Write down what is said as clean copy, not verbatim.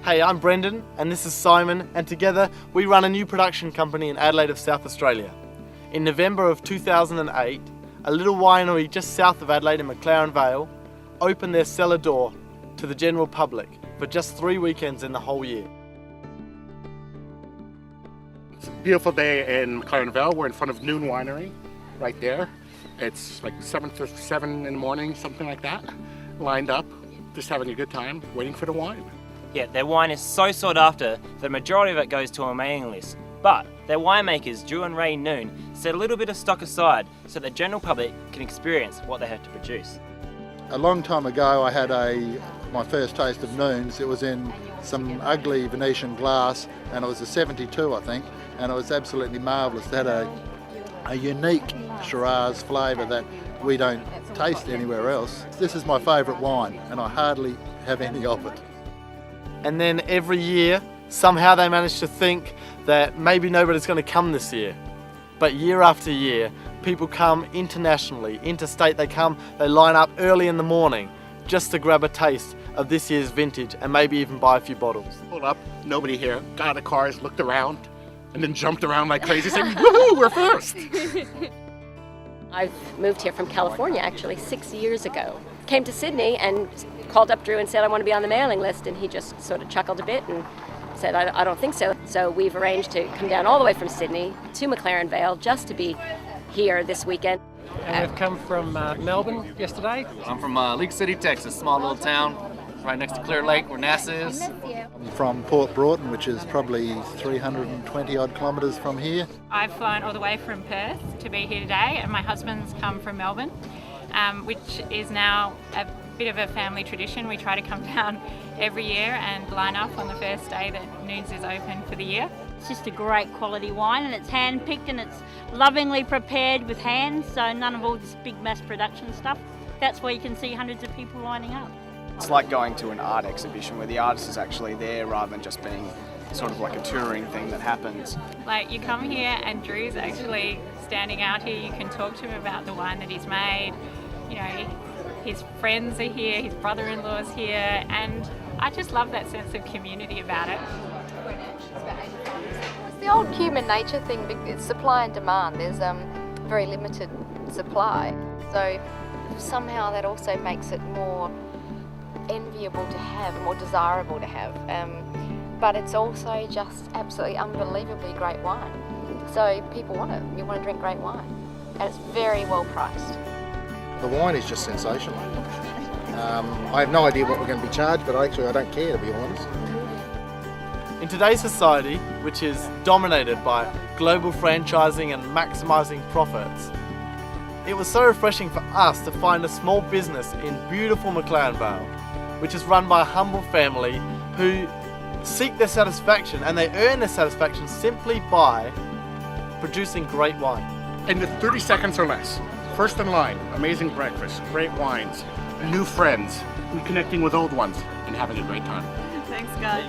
Hey, I'm Brendan and this is Simon, and together we run a new production company in Adelaide, South Australia. In November of 2008, a little winery just south of Adelaide in McLaren Vale opened their cellar door to the general public for just 3 weekends in the whole year. It's a beautiful day in McLaren Vale. We're in front of Noon Winery, right there. It's like 7 in the morning, something like that. Lined up, just having a good time, waiting for the wine. Yeah, their wine is so sought after, the majority of it goes to a mailing list. But their winemakers, Drew and Ray Noon, set a little bit of stock aside so the general public can experience what they have to produce. A long time ago I had my first taste of Noon's. It was in some ugly Venetian glass and it was a 72 I think, and it was absolutely marvellous. It had a unique Shiraz flavour that we don't taste anywhere else. This is my favourite wine and I hardly have any of it. And then every year, somehow they manage to think that maybe nobody's going to come this year. But year after year, people come internationally, interstate, they line up early in the morning just to grab a taste of this year's vintage and maybe even buy a few bottles. Pulled up, nobody here, got out of the cars, looked around, and then jumped around like crazy saying, woohoo, we're first! I've moved here from California actually 6 years ago. Came to Sydney and called up Drew and said I want to be on the mailing list, and he just sort of chuckled a bit and said I don't think so. So we've arranged to come down all the way from Sydney to McLaren Vale just to be here this weekend. And we've come from Melbourne yesterday. I'm from League City, Texas, small little town right next to Clear Lake where NASA is. I'm from Port Broughton, which is probably 320 odd kilometres from here. I've flown all the way from Perth to be here today, and my husband's come from Melbourne, which is now a bit of a family tradition. We try to come down every year and line up on the first day that Noon's is open for the year. It's just a great quality wine, and it's hand picked and it's lovingly prepared with hands, so none of all this big mass production stuff. That's why you can see hundreds of people lining up. It's like going to an art exhibition where the artist is actually there rather than just being sort of like a touring thing that happens. Like, you come here and Drew's actually standing out here. You can talk to him about the wine that he's made. You know, his friends are here, his brother-in-law's here, and I just love that sense of community about it. It's the old human nature thing, it's supply and demand. There's very limited supply, so somehow that also makes it more enviable to have, more desirable to have. But it's also just absolutely unbelievably great wine. So people want it. You want to drink great wine, and it's very well priced. The wine is just sensational. I have no idea what we're going to be charged, but I don't care, to be honest. In today's society, which is dominated by global franchising and maximising profits, it was so refreshing for us to find a small business in beautiful McLaren Vale, which is run by a humble family who seek their satisfaction, and they earn their satisfaction simply by producing great wine. In 30 seconds or less. First in line, amazing breakfast, great wines, new friends, reconnecting with old ones, and having a great time. Thanks, guys.